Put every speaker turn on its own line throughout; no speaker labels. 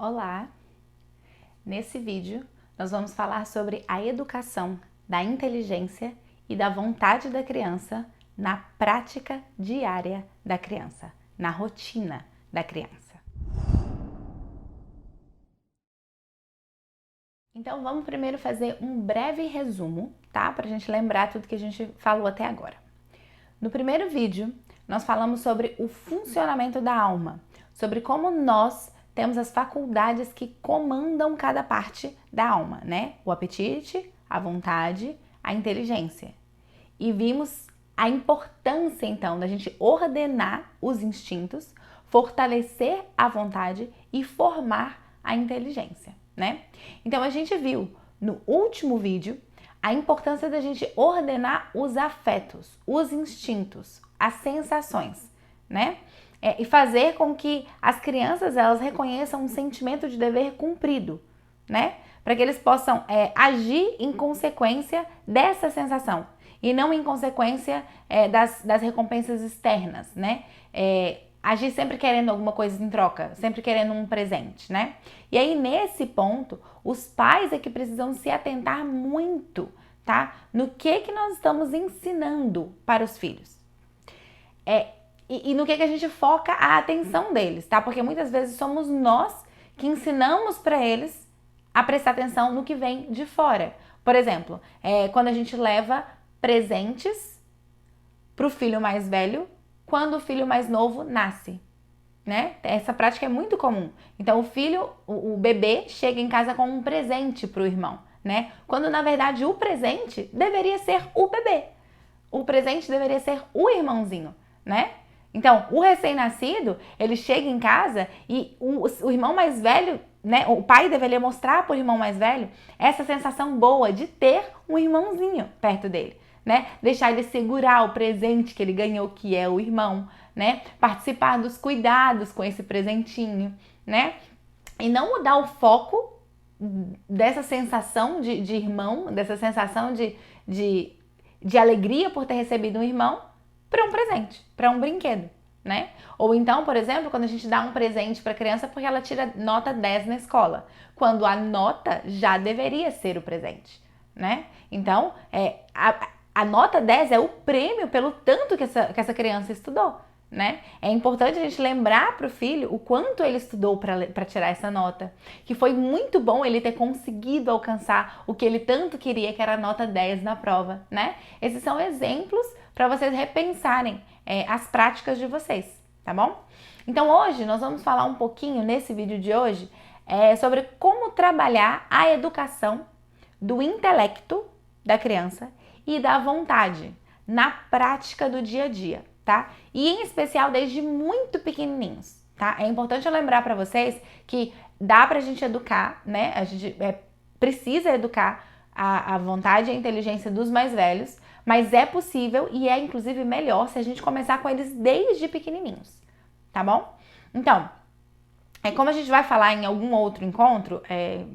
Olá! Nesse vídeo nós vamos falar sobre a educação da inteligência e da vontade da criança na prática diária da criança, na rotina da criança. Então vamos primeiro fazer um breve resumo, tá? Para a gente lembrar tudo que a gente falou até agora. No primeiro vídeo nós falamos sobre o funcionamento da alma, sobre como nós temos as faculdades que comandam cada parte da alma, né? O apetite, a vontade, a inteligência. E vimos a importância, então, da gente ordenar os instintos, fortalecer a vontade e formar a inteligência, né? Então, a gente viu no último vídeo a importância da gente ordenar os afetos, os instintos, as sensações, né? E fazer com que as crianças elas reconheçam um sentimento de dever cumprido, né? Para que eles possam agir em consequência dessa sensação e não em consequência das recompensas externas, né? Agir sempre querendo alguma coisa em troca, sempre querendo um presente, né? E aí, nesse ponto, os pais é que precisam se atentar muito, tá? No que nós estamos ensinando para os filhos. E no que a gente foca a atenção deles, tá? Porque muitas vezes somos nós que ensinamos para eles a prestar atenção no que vem de fora. Por exemplo, quando a gente leva presentes para o filho mais velho quando o filho mais novo nasce, né? Essa prática é muito comum. Então o bebê chega em casa com um presente para o irmão, né? Quando na verdade o presente deveria ser o bebê. O presente deveria ser o irmãozinho, né? Então, o recém-nascido, ele chega em casa e o irmão mais velho, né? O pai deveria mostrar para o irmão mais velho essa sensação boa de ter um irmãozinho perto dele, né? Deixar ele segurar o presente que ele ganhou, que é o irmão, né? Participar dos cuidados com esse presentinho, né? E não mudar o foco dessa sensação de irmão, dessa sensação de alegria por ter recebido um irmão para um presente, para um brinquedo, né? Ou então, por exemplo, quando a gente dá um presente para a criança porque ela tira nota 10 na escola, quando a nota já deveria ser o presente, né? Então, a nota 10 é o prêmio pelo tanto que essa criança estudou, né? É importante a gente lembrar para o filho o quanto ele estudou para tirar essa nota, que foi muito bom ele ter conseguido alcançar o que ele tanto queria, que era a nota 10 na prova, né? Esses são exemplos para vocês repensarem as práticas de vocês, tá bom? Então hoje nós vamos falar um pouquinho, nesse vídeo de hoje, sobre como trabalhar a educação do intelecto da criança e da vontade na prática do dia a dia, tá? E em especial desde muito pequenininhos, tá? É importante eu lembrar para vocês que dá pra gente educar, né? A gente precisa educar a vontade e a inteligência dos mais velhos, mas é possível e é inclusive melhor se a gente começar com eles desde pequenininhos, tá bom? Então, como a gente vai falar em algum outro encontro,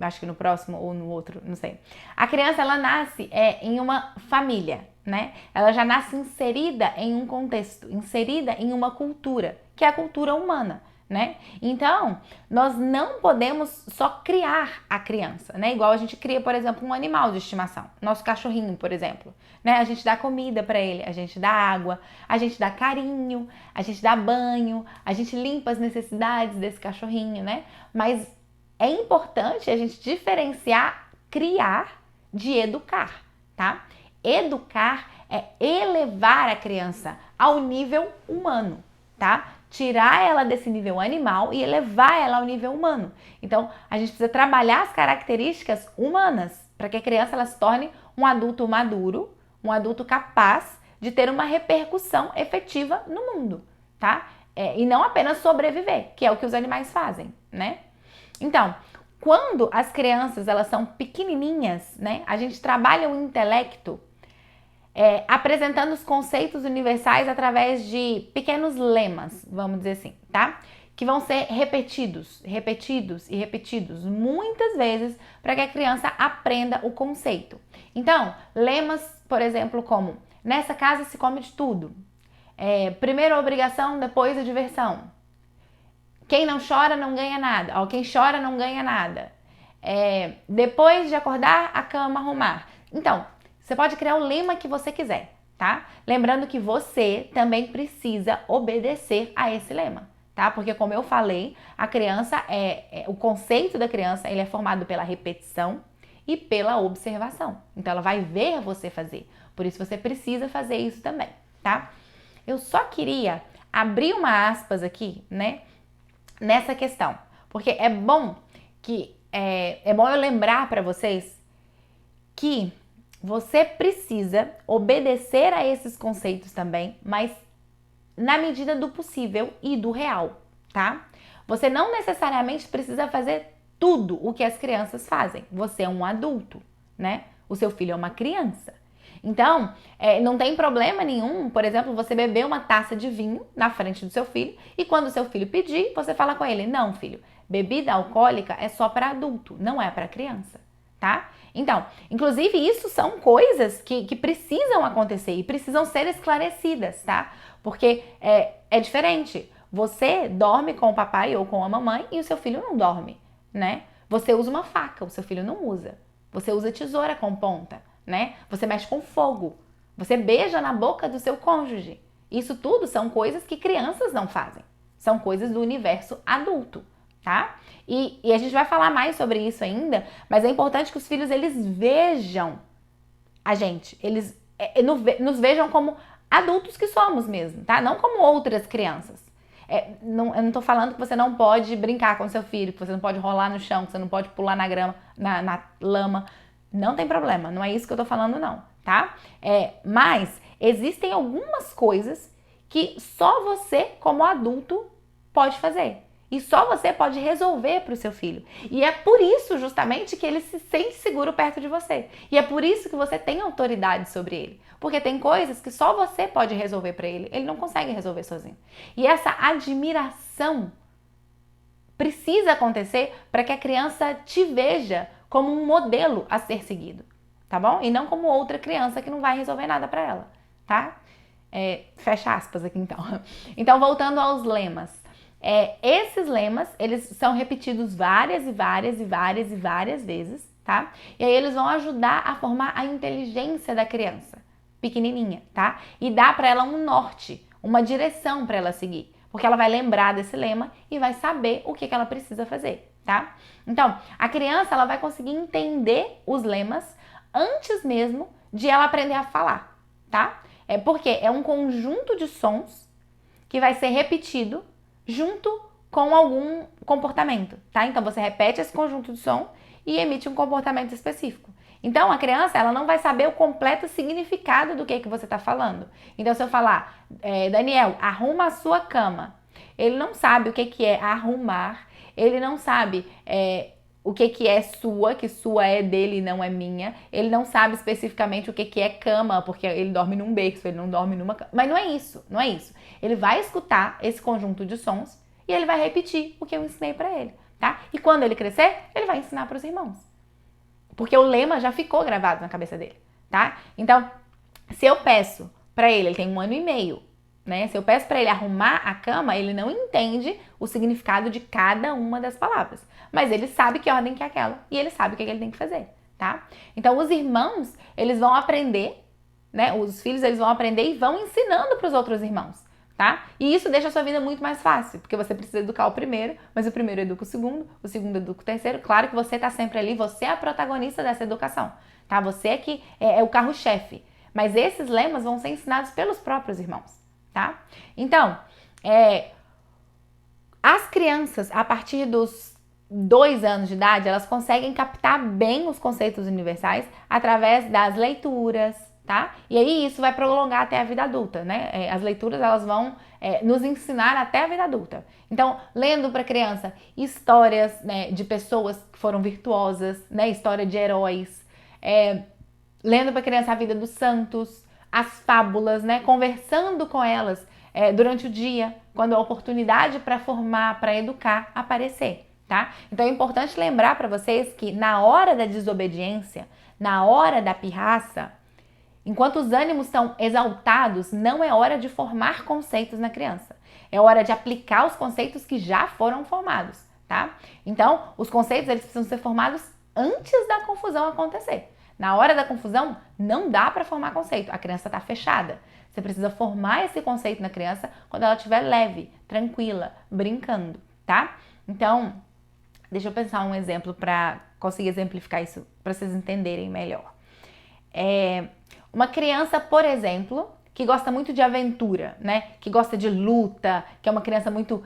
acho que no próximo ou no outro, não sei. A criança, ela nasce em uma família, né? Ela já nasce inserida em um contexto, inserida em uma cultura, que é a cultura humana, né? Então, nós não podemos só criar a criança, né? Igual a gente cria, por exemplo, um animal de estimação. Nosso cachorrinho, por exemplo, né? A gente dá comida para ele, a gente dá água, a gente dá carinho, a gente dá banho, a gente limpa as necessidades desse cachorrinho, né? Mas é importante a gente diferenciar criar de educar, tá? Educar é elevar a criança ao nível humano, tá? Tirar ela desse nível animal e elevar ela ao nível humano. Então, a gente precisa trabalhar as características humanas para que a criança ela se torne um adulto maduro, um adulto capaz de ter uma repercussão efetiva no mundo, tá? E não apenas sobreviver, que é o que os animais fazem, né? Então, quando as crianças elas são pequenininhas, né? A gente trabalha o intelecto apresentando os conceitos universais através de pequenos lemas, vamos dizer assim, tá? Que vão ser repetidos, repetidos e repetidos muitas vezes para que a criança aprenda o conceito. Então, lemas, por exemplo, como nessa casa se come de tudo, primeiro a obrigação, depois a diversão. Quem não chora não ganha nada. Ó, quem chora não ganha nada. Depois de acordar, a cama arrumar. Então, você pode criar o lema que você quiser, tá? Lembrando que você também precisa obedecer a esse lema, tá? Porque como eu falei, a criança o conceito da criança, ele é formado pela repetição e pela observação. Então ela vai ver você fazer. Por isso você precisa fazer isso também, tá? Eu só queria abrir uma aspas aqui, né, nessa questão, porque é bom eu lembrar para vocês que você precisa obedecer a esses conceitos também, mas na medida do possível e do real, tá? Você não necessariamente precisa fazer tudo o que as crianças fazem. Você é um adulto, né? O seu filho é uma criança. Então, não tem problema nenhum, por exemplo, você beber uma taça de vinho na frente do seu filho e quando o seu filho pedir, você fala com ele, não, filho, bebida alcoólica é só para adulto, não é para criança, tá? Então, inclusive isso são coisas que precisam acontecer e precisam ser esclarecidas, tá? Porque é diferente. Você dorme com o papai ou com a mamãe e o seu filho não dorme, né? Você usa uma faca, o seu filho não usa. Você usa tesoura com ponta, né? Você mexe com fogo. Você beija na boca do seu cônjuge. Isso tudo são coisas que crianças não fazem. São coisas do universo adulto, tá? E a gente vai falar mais sobre isso ainda, mas é importante que os filhos, eles vejam a gente. Eles nos vejam como adultos que somos mesmo, tá? Não como outras crianças. Eu não tô falando que você não pode brincar com seu filho, que você não pode rolar no chão, que você não pode pular na grama, na lama. Não tem problema, não é isso que eu tô falando não, tá? Mas existem algumas coisas que só você, como adulto, pode fazer. E só você pode resolver para o seu filho. E é por isso, justamente, que ele se sente seguro perto de você. E é por isso que você tem autoridade sobre ele. Porque tem coisas que só você pode resolver para ele. Ele não consegue resolver sozinho. E essa admiração precisa acontecer para que a criança te veja como um modelo a ser seguido, tá bom? E não como outra criança que não vai resolver nada para ela, tá? Fecha aspas aqui então. Então, voltando aos lemas. Esses lemas, eles são repetidos várias vezes, tá? E aí eles vão ajudar a formar a inteligência da criança, pequenininha, tá? E dá para ela um norte, uma direção para ela seguir, porque ela vai lembrar desse lema e vai saber o que ela precisa fazer, tá? Então, a criança, ela vai conseguir entender os lemas antes mesmo de ela aprender a falar, tá? Porque é um conjunto de sons que vai ser repetido junto com algum comportamento, tá? Então você repete esse conjunto de som e emite um comportamento específico. Então a criança, ela não vai saber o completo significado do que você está falando. Então se eu falar, Daniel, arruma a sua cama, ele não sabe o que é arrumar, ele não sabe o que é sua, que sua é dele e não é minha. Ele não sabe especificamente o que é cama, porque ele dorme num berço, ele não dorme numa cama. Mas não é isso, não é isso. Ele vai escutar esse conjunto de sons e ele vai repetir o que eu ensinei pra ele, tá? E quando ele crescer, ele vai ensinar pros irmãos. Porque o lema já ficou gravado na cabeça dele, tá? Então, se eu peço pra ele tem 1 ano e meio, né? Se eu peço para ele arrumar a cama, ele não entende o significado de cada uma das palavras. Mas ele sabe que ordem que é aquela e ele sabe o que ele tem que fazer, tá? Então, os irmãos, eles vão aprender, né? Os filhos, eles vão aprender e vão ensinando para os outros irmãos, tá? E isso deixa a sua vida muito mais fácil, porque você precisa educar o primeiro, mas o primeiro educa o segundo educa o terceiro. Claro que você tá sempre ali, você é a protagonista dessa educação, tá? Você é que é o carro-chefe. Mas esses lemas vão ser ensinados pelos próprios irmãos. Tá? Então, as crianças, a partir dos 2 anos de idade, elas conseguem captar bem os conceitos universais através das leituras, tá? E aí isso vai prolongar até a vida adulta, né? As leituras, elas vão nos ensinar até a vida adulta. Então, lendo para criança histórias, né, de pessoas que foram virtuosas, né? História de heróis, lendo para criança a vida dos santos, as fábulas, né? Conversando com elas durante o dia, quando a oportunidade para formar, para educar aparecer, tá? Então é importante lembrar para vocês que na hora da desobediência, na hora da pirraça, enquanto os ânimos estão exaltados, não é hora de formar conceitos na criança. É hora de aplicar os conceitos que já foram formados, tá? Então, os conceitos eles precisam ser formados antes da confusão acontecer. Na hora da confusão, não dá para formar conceito. A criança está fechada. Você precisa formar esse conceito na criança quando ela estiver leve, tranquila, brincando, tá? Então, deixa eu pensar um exemplo para conseguir exemplificar isso, para vocês entenderem melhor. Uma criança, por exemplo, que gosta muito de aventura, né? Que gosta de luta, que é uma criança muito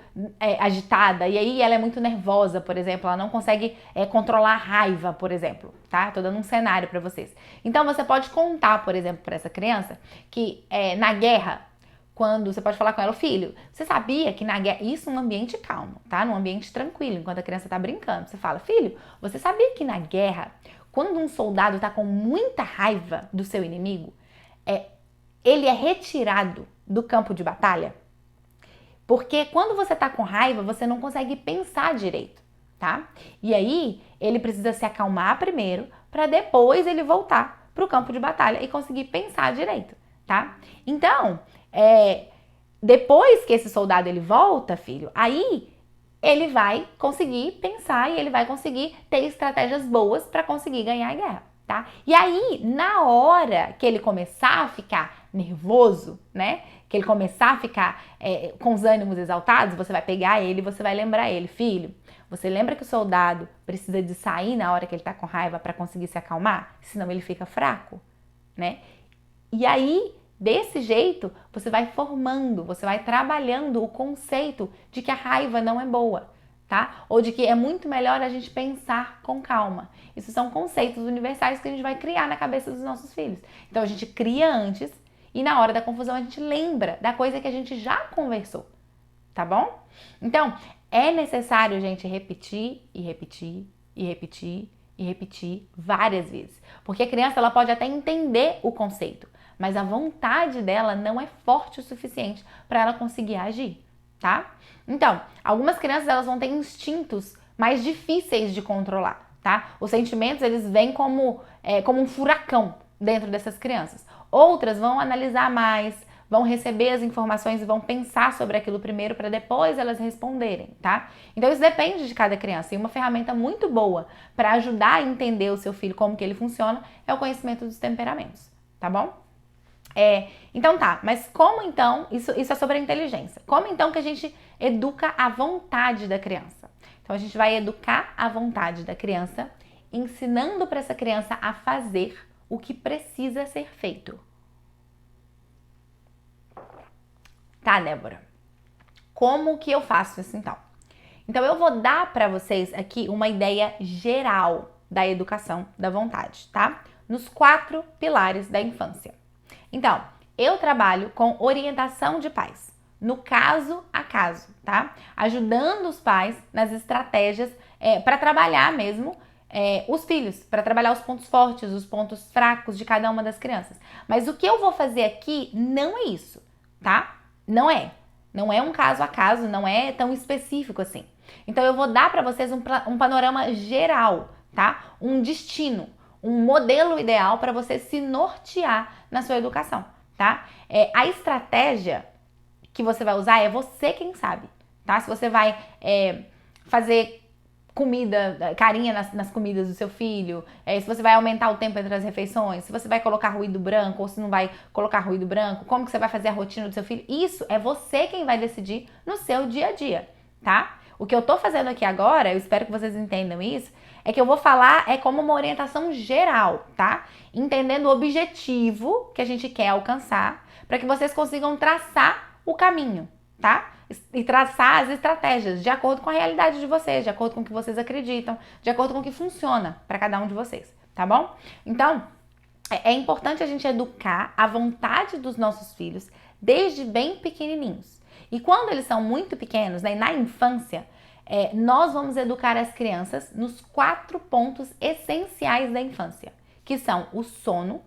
agitada, e aí ela é muito nervosa, por exemplo, ela não consegue controlar a raiva, por exemplo, tá? Tô dando um cenário para vocês. Então você pode contar, por exemplo, para essa criança que na guerra, quando você pode falar com ela, filho, você sabia que na guerra, isso num ambiente calmo, tá? Num ambiente tranquilo, enquanto a criança tá brincando, você fala, filho, você sabia que na guerra, quando um soldado tá com muita raiva do seu inimigo, ele é retirado do campo de batalha? Porque quando você tá com raiva, você não consegue pensar direito, tá? E aí, ele precisa se acalmar primeiro, para depois ele voltar pro campo de batalha e conseguir pensar direito, tá? Então, depois que esse soldado ele volta, filho, aí ele vai conseguir pensar e ele vai conseguir ter estratégias boas para conseguir ganhar a guerra, tá? E aí, na hora que ele começar a ficar nervoso, né? Que ele começar a ficar com os ânimos exaltados, você vai pegar ele e você vai lembrar ele, filho, você lembra que o soldado precisa de sair na hora que ele tá com raiva para conseguir se acalmar? Senão ele fica fraco, né? E aí, desse jeito, você vai formando, você vai trabalhando o conceito de que a raiva não é boa, tá? Ou de que é muito melhor a gente pensar com calma. Isso são conceitos universais que a gente vai criar na cabeça dos nossos filhos. Então a gente cria antes e na hora da confusão a gente lembra da coisa que a gente já conversou, tá bom? Então, é necessário, gente, repetir e repetir e repetir e repetir várias vezes. Porque a criança ela pode até entender o conceito, mas a vontade dela não é forte o suficiente para ela conseguir agir, tá? Então, algumas crianças elas vão ter instintos mais difíceis de controlar, tá? Os sentimentos eles vêm como um furacão dentro dessas crianças. Outras vão analisar mais, vão receber as informações e vão pensar sobre aquilo primeiro para depois elas responderem, tá? Então isso depende de cada criança. E uma ferramenta muito boa para ajudar a entender o seu filho, como que ele funciona, é o conhecimento dos temperamentos, tá bom? Então tá, mas como então, isso é sobre a inteligência, como então que a gente educa a vontade da criança? Então a gente vai educar a vontade da criança, ensinando para essa criança a fazer o que precisa ser feito. Tá, Débora? Como que eu faço isso então? Então eu vou dar para vocês aqui uma ideia geral da educação da vontade, tá? Nos 4 pilares da infância. Então, eu trabalho com orientação de pais, no caso a caso, tá? Ajudando os pais nas estratégias para trabalhar mesmo os filhos, para trabalhar os pontos fortes, os pontos fracos de cada uma das crianças. Mas o que eu vou fazer aqui não é isso, tá? Não é um caso a caso, não é tão específico assim. Então eu vou dar para vocês um panorama geral, tá? Um destino, um modelo ideal para você se nortear na sua educação, tá? A estratégia que você vai usar é você quem sabe, tá? Se você vai fazer comida, carinha nas comidas do seu filho, se você vai aumentar o tempo entre as refeições, se você vai colocar ruído branco ou se não vai colocar ruído branco, como que você vai fazer a rotina do seu filho, isso é você quem vai decidir no seu dia a dia, tá? O que eu tô fazendo aqui agora, eu espero que vocês entendam isso, é que eu vou falar como uma orientação geral, tá? Entendendo o objetivo que a gente quer alcançar, para que vocês consigam traçar o caminho, tá? E traçar as estratégias de acordo com a realidade de vocês, de acordo com o que vocês acreditam, de acordo com o que funciona para cada um de vocês, tá bom? Então, é importante a gente educar a vontade dos nossos filhos desde bem pequenininhos. E quando eles são muito pequenos, né, na infância, nós vamos educar as crianças nos 4 pontos essenciais da infância, que são o sono,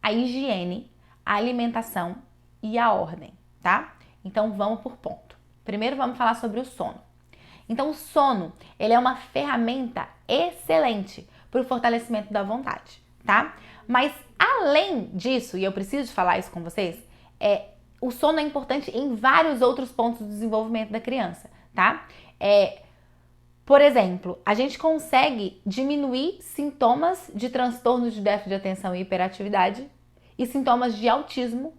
a higiene, a alimentação e a ordem, tá? Então vamos por ponto. Primeiro vamos falar sobre o sono. Então o sono, ele é uma ferramenta excelente para o fortalecimento da vontade, tá? Mas além disso, e eu preciso falar isso com vocês, o sono é importante em vários outros pontos do desenvolvimento da criança, tá? Por exemplo, a gente consegue diminuir sintomas de transtorno de déficit de atenção e hiperatividade e sintomas de autismo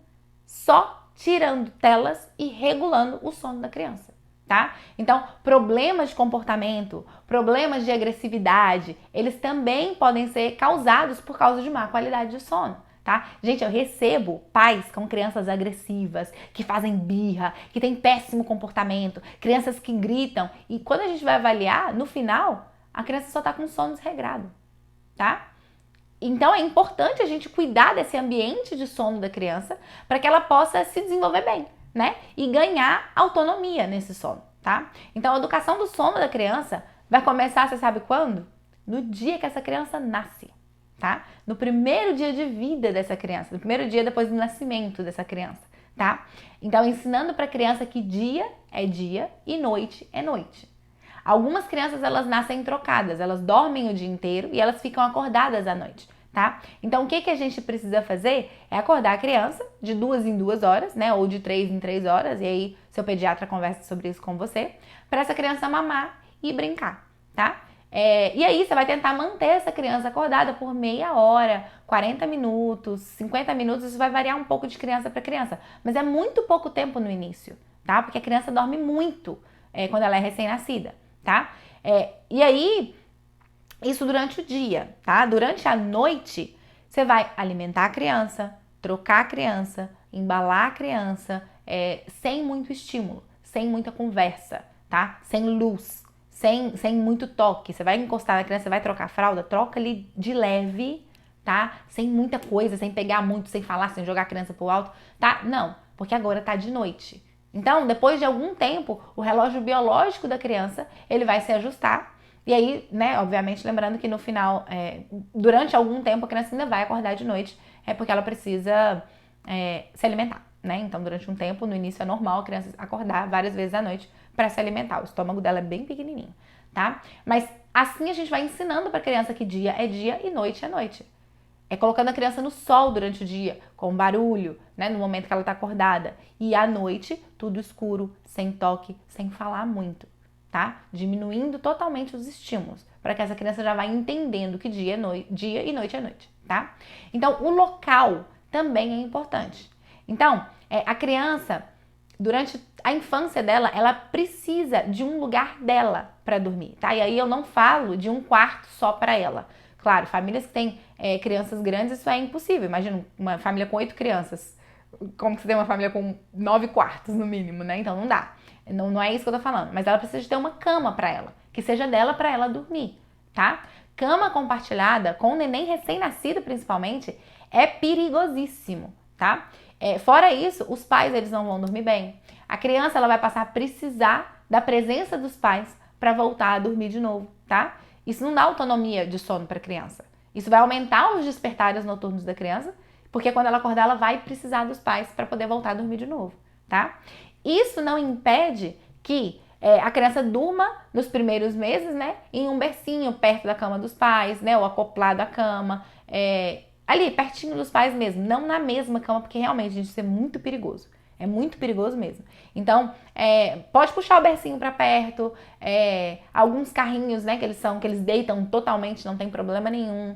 só tirando telas e regulando o sono da criança, tá? Então, problemas de comportamento, problemas de agressividade, eles também podem ser causados por causa de má qualidade de sono. Tá? Gente, eu recebo pais com crianças agressivas, que fazem birra, que têm péssimo comportamento, crianças que gritam, e quando a gente vai avaliar, no final, a criança só tá com sono desregrado, tá? Então é importante a gente cuidar desse ambiente de sono da criança para que ela possa se desenvolver bem, né? E ganhar autonomia nesse sono, tá? Então a educação do sono da criança vai começar, você sabe quando? No dia que essa criança nasce. Tá? No primeiro dia de vida dessa criança, no primeiro dia depois do nascimento dessa criança, tá? Então, ensinando para a criança que dia e noite é noite. Algumas crianças, elas nascem trocadas, elas dormem o dia inteiro e elas ficam acordadas à noite, tá? Então, o que a gente precisa fazer é acordar a criança de 2 em 2 horas, né? Ou de 3 em 3 horas, e aí seu pediatra conversa sobre isso com você, para essa criança mamar e brincar, tá? E aí você vai tentar manter essa criança acordada por meia hora, 40 minutos, 50 minutos, isso vai variar um pouco de criança para criança, mas é muito pouco tempo no início, tá? Porque a criança dorme muito quando ela é recém-nascida, tá? E aí, isso durante o dia, tá? Durante a noite, você vai alimentar a criança, trocar a criança, embalar a criança, sem muito estímulo, sem muita conversa, tá? Sem luz. Sem muito toque. Você vai encostar na criança, você vai trocar a fralda, troca ali de leve, tá? Sem muita coisa, sem pegar muito, sem falar, sem jogar a criança pro alto, tá? Não, porque agora tá de noite. Então, depois de algum tempo, o relógio biológico da criança, ele vai se ajustar. E aí, né, obviamente, lembrando que no final, durante algum tempo, a criança ainda vai acordar de noite, porque ela precisa se alimentar, né? Então, durante um tempo, no início é normal a criança acordar várias vezes à noite para se alimentar. O estômago dela é bem pequenininho, tá? Mas assim a gente vai ensinando para a criança que dia e noite é noite. É colocando a criança no sol durante o dia, com barulho, né, no momento que ela tá acordada. E à noite, tudo escuro, sem toque, sem falar muito, tá? Diminuindo totalmente os estímulos, para que essa criança já vá entendendo que dia e noite é noite, tá? Então, o local também é importante. Então, a criança, durante a infância dela, ela precisa de um lugar dela para dormir, tá? E aí eu não falo de um quarto só para ela. Claro, famílias que têm crianças grandes, isso é impossível. Imagina uma família com 8 crianças. Como que você tem uma família com 9 quartos, no mínimo, né? Então não dá. Não é isso que eu tô falando. Mas ela precisa de ter uma cama para ela, que seja dela para ela dormir, tá? Cama compartilhada, com o neném recém-nascido principalmente, é perigosíssimo, tá? Fora isso, os pais, eles não vão dormir bem. A criança, ela vai passar a precisar da presença dos pais para voltar a dormir de novo, tá? Isso não dá autonomia de sono para a criança. Isso vai aumentar os despertares noturnos da criança, porque quando ela acordar, ela vai precisar dos pais para poder voltar a dormir de novo, tá? Isso não impede que a criança durma nos primeiros meses, né, em um bercinho perto da cama dos pais, né, ou acoplado à cama, ali pertinho dos pais mesmo, não na mesma cama, porque realmente, gente, isso é muito perigoso. É muito perigoso mesmo. Então, pode puxar o bercinho para perto, alguns carrinhos, né, que eles deitam totalmente, não tem problema nenhum.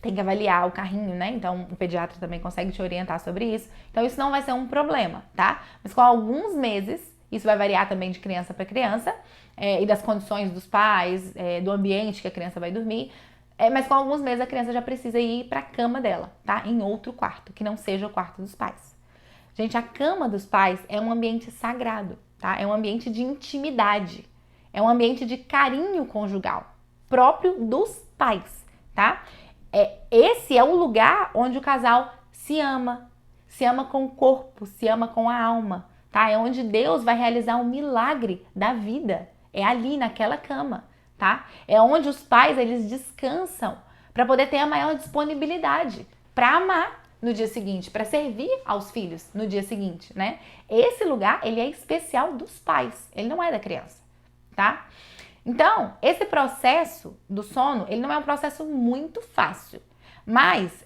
Tem que avaliar o carrinho, né? Então, o pediatra também consegue te orientar sobre isso. Então, isso não vai ser um problema, tá? Mas com alguns meses, isso vai variar também de criança para criança, e das condições dos pais, do ambiente que a criança vai dormir. Mas com alguns meses, a criança já precisa ir para a cama dela, tá? Em outro quarto, que não seja o quarto dos pais. Gente, a cama dos pais é um ambiente sagrado, tá? É um ambiente de intimidade. É um ambiente de carinho conjugal, próprio dos pais, tá? Esse é o lugar onde o casal se ama com o corpo, se ama com a alma, tá? É onde Deus vai realizar um milagre da vida. É ali, naquela cama, tá? É onde os pais, eles descansam para poder ter a maior disponibilidade para amar no dia seguinte, para servir aos filhos no dia seguinte, né? Esse lugar, ele é especial dos pais, ele não é da criança, tá? Então, esse processo do sono, ele não é um processo muito fácil, Mas,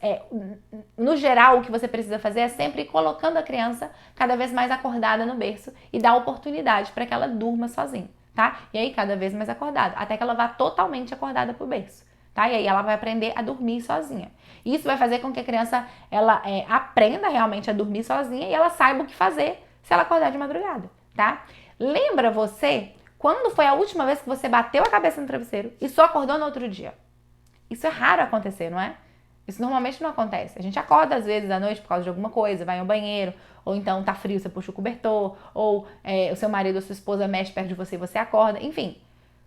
no geral, o que você precisa fazer é sempre ir colocando a criança cada vez mais acordada no berço e dar oportunidade para que ela durma sozinha, tá? E aí, cada vez mais acordada, até que ela vá totalmente acordada pro berço, tá? E aí ela vai aprender a dormir sozinha. Isso vai fazer com que a criança, ela aprenda realmente a dormir sozinha e ela saiba o que fazer se ela acordar de madrugada, tá? Lembra você quando foi a última vez que você bateu a cabeça no travesseiro e só acordou no outro dia? Isso é raro acontecer, não é? Isso normalmente não acontece. A gente acorda às vezes à noite por causa de alguma coisa, vai ao banheiro, ou então tá frio, você puxa o cobertor, ou o seu marido ou sua esposa mexe perto de você e você acorda, enfim.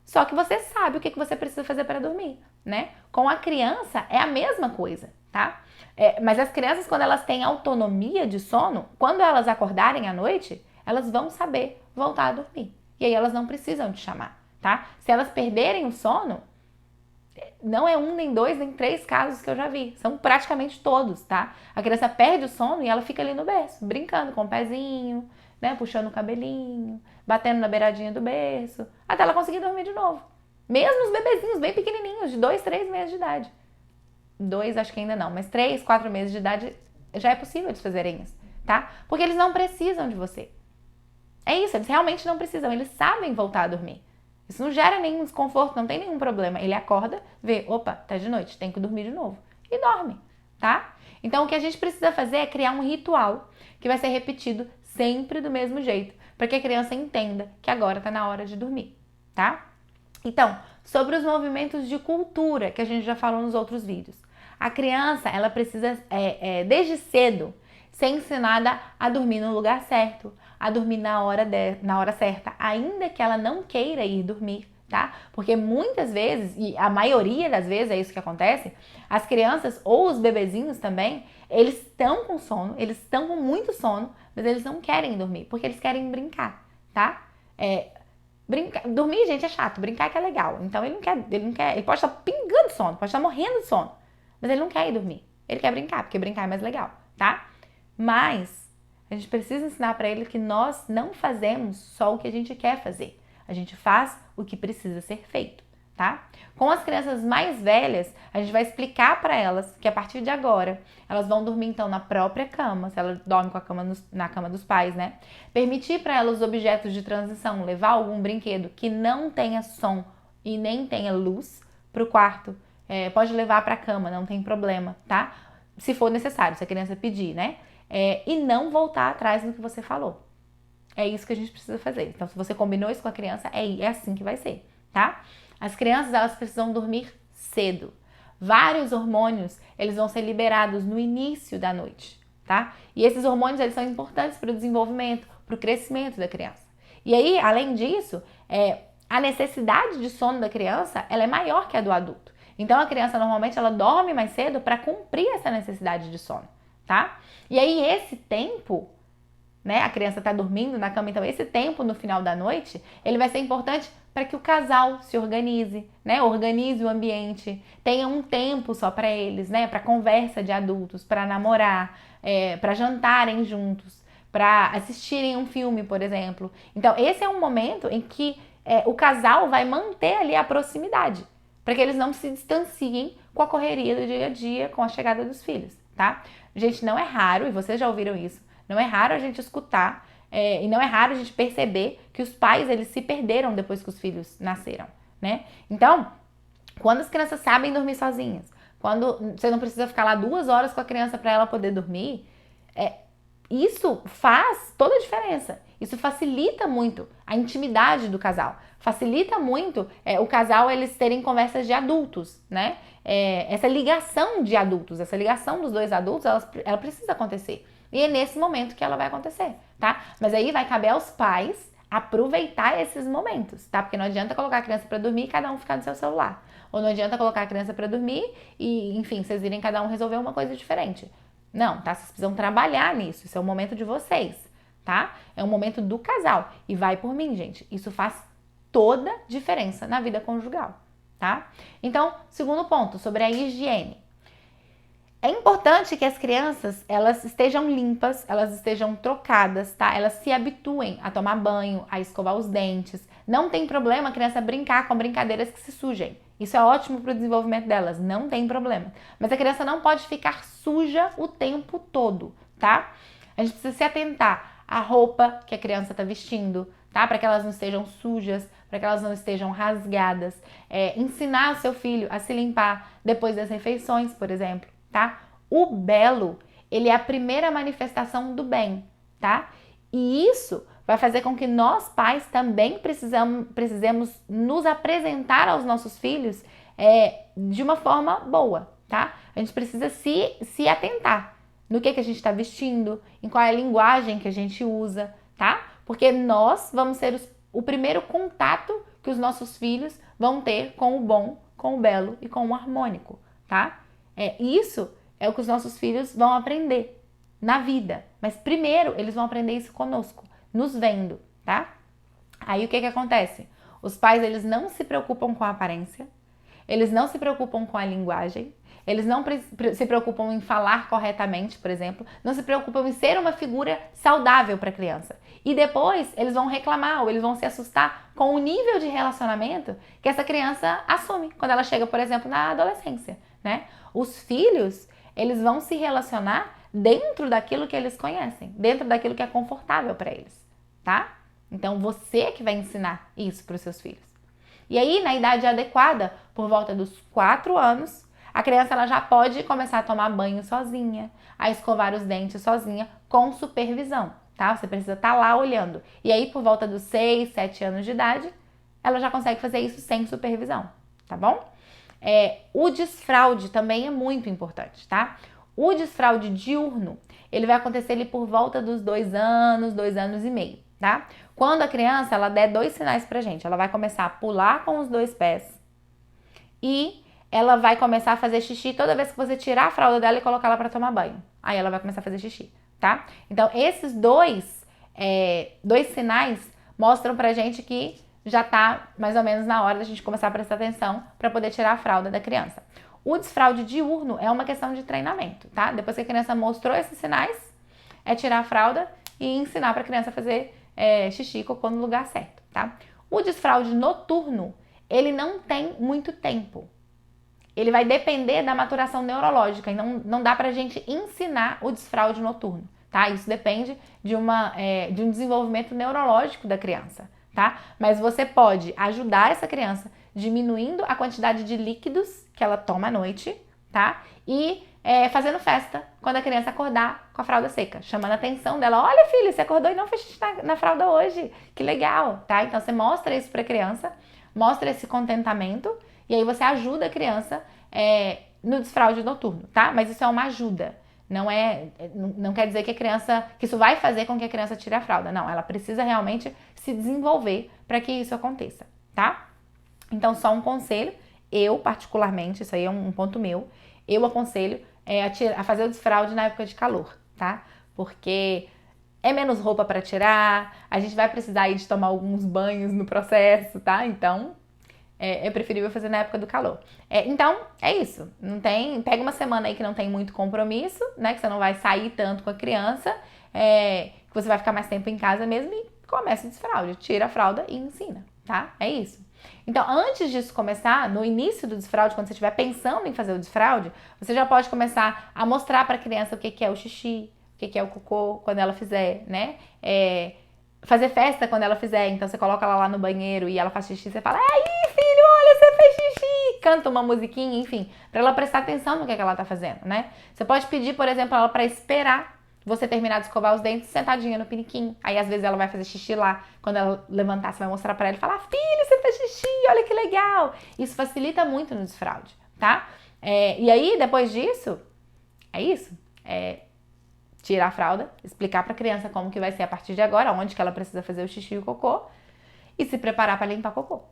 Só que você sabe o que você precisa fazer para dormir, né? Com a criança é a mesma coisa, tá? Mas as crianças, quando elas têm autonomia de sono, quando elas acordarem à noite, elas vão saber voltar a dormir. E aí elas não precisam te chamar, tá? Se elas perderem o sono, não é um, nem dois, nem três casos que eu já vi. São praticamente todos, tá? A criança perde o sono e ela fica ali no berço, brincando com o pezinho, né? Puxando o cabelinho, batendo na beiradinha do berço, até ela conseguir dormir de novo. Mesmo os bebezinhos bem pequenininhos, de 2, 3 meses de idade. 2 acho que ainda não, mas 3, 4 meses de idade já é possível eles fazerem isso, tá? Porque eles não precisam de você. É isso, eles realmente não precisam, eles sabem voltar a dormir. Isso não gera nenhum desconforto, não tem nenhum problema. Ele acorda, vê, opa, tá de noite, tem que dormir de novo. E dorme, tá? Então o que a gente precisa fazer é criar um ritual que vai ser repetido sempre do mesmo jeito, para que a criança entenda que agora tá na hora de dormir, tá? Então, sobre os movimentos de cultura que a gente já falou nos outros vídeos. A criança, ela precisa, desde cedo, ser ensinada a dormir no lugar certo, a dormir na hora certa, ainda que ela não queira ir dormir, tá? Porque muitas vezes, e a maioria das vezes é isso que acontece, as crianças ou os bebezinhos também, eles estão com sono, eles estão com muito sono, mas eles não querem dormir, porque eles querem brincar, tá? Dormir, gente, é chato, brincar que é legal. Então ele não quer, ele pode estar pingando de sono, pode estar morrendo de sono, mas ele não quer ir dormir. Ele quer brincar, porque brincar é mais legal, tá? Mas a gente precisa ensinar para ele que nós não fazemos só o que a gente quer fazer. A gente faz o que precisa ser feito, tá? Com as crianças mais velhas, a gente vai explicar para elas que a partir de agora, elas vão dormir então na própria cama, se ela dorme com a cama na cama dos pais, né? Permitir para elas os objetos de transição, levar algum brinquedo que não tenha som e nem tenha luz pro quarto. Pode levar para a cama, não tem problema, tá? Se for necessário, se a criança pedir, né? E não voltar atrás no que você falou. É isso que a gente precisa fazer. Então, se você combinou isso com a criança, é assim que vai ser, tá? As crianças, elas precisam dormir cedo. Vários hormônios, eles vão ser liberados no início da noite, tá? E esses hormônios, eles são importantes para o desenvolvimento, para o crescimento da criança. E aí, além disso, a necessidade de sono da criança, ela é maior que a do adulto. Então, a criança, normalmente, ela dorme mais cedo para cumprir essa necessidade de sono, tá? E aí, esse tempo, né, a criança tá dormindo na cama, então esse tempo no final da noite, ele vai ser importante para que o casal se organize, né, organize o ambiente, tenha um tempo só para eles, né, para conversa de adultos, para namorar, para jantarem juntos, para assistirem um filme, por exemplo. Então, esse é um momento em que o casal vai manter ali a proximidade, para que eles não se distanciem com a correria do dia a dia, com a chegada dos filhos, tá? Gente, não é raro, e vocês já ouviram isso, não é raro a gente escutar e não é raro a gente perceber que os pais, eles se perderam depois que os filhos nasceram, né? Então, quando as crianças sabem dormir sozinhas, quando você não precisa ficar lá 2 horas com a criança para ela poder dormir, isso faz toda a diferença. Isso facilita muito a intimidade do casal. Facilita muito o casal eles terem conversas de adultos, né? Essa ligação de adultos, essa ligação dos 2 adultos, ela precisa acontecer. E é nesse momento que ela vai acontecer, tá? Mas aí vai caber aos pais aproveitar esses momentos, tá? Porque não adianta colocar a criança para dormir e cada um ficar no seu celular. Ou não adianta colocar a criança para dormir e, enfim, vocês irem cada um resolver uma coisa diferente. Não, tá? Vocês precisam trabalhar nisso. Isso é o momento de vocês, tá? É um momento do casal. E vai por mim, gente. Isso faz toda diferença na vida conjugal, tá? Então, segundo ponto, sobre a higiene. É importante que as crianças, elas estejam limpas, elas estejam trocadas, tá? Elas se habituem a tomar banho, a escovar os dentes, Não tem problema a criança brincar com brincadeiras que se sujem. Isso é ótimo para o desenvolvimento delas, não tem problema. Mas a criança não pode ficar suja o tempo todo, tá? A gente precisa se atentar à roupa que a criança está vestindo, tá? Para que elas não estejam sujas, para que elas não estejam rasgadas. Ensinar o seu filho a se limpar depois das refeições, por exemplo, tá? O belo, ele é a primeira manifestação do bem, tá? E isso vai fazer com que nós, pais, também precisemos nos apresentar aos nossos filhos de uma forma boa, tá? A gente precisa se atentar no que a gente está vestindo, em qual é a linguagem que a gente usa, tá? Porque nós vamos ser o primeiro contato que os nossos filhos vão ter com o bom, com o belo e com o harmônico, tá? Isso é o que os nossos filhos vão aprender na vida. Mas primeiro eles vão aprender isso conosco, nos vendo, tá? Aí o que acontece? Os pais, eles não se preocupam com a aparência, eles não se preocupam com a linguagem, eles não se preocupam em falar corretamente, por exemplo, não se preocupam em ser uma figura saudável para a criança. E depois eles vão reclamar ou eles vão se assustar com o nível de relacionamento que essa criança assume quando ela chega, por exemplo, na adolescência, né? Os filhos, eles vão se relacionar dentro daquilo que eles conhecem, dentro daquilo que é confortável para eles, tá? Então você que vai ensinar isso para os seus filhos. E aí, na idade adequada, por volta dos 4 anos, a criança ela já pode começar a tomar banho sozinha, a escovar os dentes sozinha, com supervisão, tá? Você precisa estar lá olhando. E aí, por volta dos 6, 7 anos de idade, ela já consegue fazer isso sem supervisão, tá bom? O desfraude também é muito importante, tá? O desfraude diurno, ele vai acontecer ali por volta dos 2 anos, 2 anos e meio, tá? Quando a criança, ela der 2 sinais pra gente, ela vai começar a pular com os 2 pés e ela vai começar a fazer xixi toda vez que você tirar a fralda dela e colocar ela pra tomar banho. Aí ela vai começar a fazer xixi, tá? Então, esses dois sinais mostram pra gente que já tá mais ou menos na hora da gente começar a prestar atenção pra poder tirar a fralda da criança. O desfraude diurno é uma questão de treinamento, tá? Depois que a criança mostrou esses sinais, é tirar a fralda e ensinar para a criança a fazer xixi e cocô no lugar certo, tá? O desfraude noturno, ele não tem muito tempo. Ele vai depender da maturação neurológica e não dá pra gente ensinar o desfraude noturno, tá? Isso depende de um desenvolvimento neurológico da criança, tá? Mas você pode ajudar essa criança diminuindo a quantidade de líquidos que ela toma à noite, tá? E fazendo festa quando a criança acordar com a fralda seca, chamando a atenção dela. Olha, filho, você acordou e não fez xixi na fralda hoje, que legal, tá? Então você mostra isso pra criança, mostra esse contentamento e aí você ajuda a criança no desfraude noturno, tá? Mas isso é uma ajuda. Não quer dizer que isso vai fazer com que a criança tire a fralda. Não, ela precisa realmente se desenvolver para que isso aconteça, tá? Então, só um conselho, eu particularmente, isso aí é um ponto meu, eu aconselho a fazer o desfraude na época de calor, tá? Porque é menos roupa para tirar, a gente vai precisar aí de tomar alguns banhos no processo, tá? Então, é preferível fazer na época do calor. Então, é isso. Pega uma semana aí que não tem muito compromisso, né? Que você não vai sair tanto com a criança, que você vai ficar mais tempo em casa mesmo e começa o desfraude. Tira a fralda e ensina, tá? É isso. Então, antes disso começar, no início do desfraude, quando você estiver pensando em fazer o desfraude, você já pode começar a mostrar para a criança o que é o xixi, o que é o cocô quando ela fizer, né? Fazer festa quando ela fizer, então você coloca ela lá no banheiro e ela faz xixi, você fala, aí filho, olha, você fez xixi, canta uma musiquinha, enfim, para ela prestar atenção no que ela tá fazendo, né? Você pode pedir, por exemplo, ela para esperar você terminar de escovar os dentes sentadinha no piniquinho, aí às vezes ela vai fazer xixi lá, quando ela levantar você vai mostrar para ela e falar, filho, você fez xixi, olha que legal, isso facilita muito no desfraude, tá? E aí, depois disso, é isso, tirar a fralda, explicar para a criança como que vai ser a partir de agora, onde que ela precisa fazer o xixi e o cocô e se preparar para limpar cocô,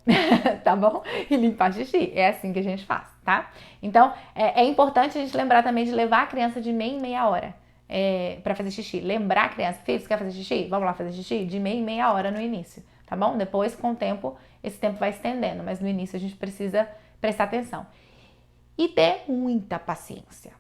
tá bom? E limpar xixi, é assim que a gente faz, tá? Então, é importante a gente lembrar também de levar a criança de meia em meia hora para fazer xixi. Lembrar a criança, filho, você quer fazer xixi? Vamos lá fazer xixi? De meia em meia hora no início, tá bom? Depois, com o tempo, esse tempo vai estendendo, mas no início a gente precisa prestar atenção. E ter muita paciência,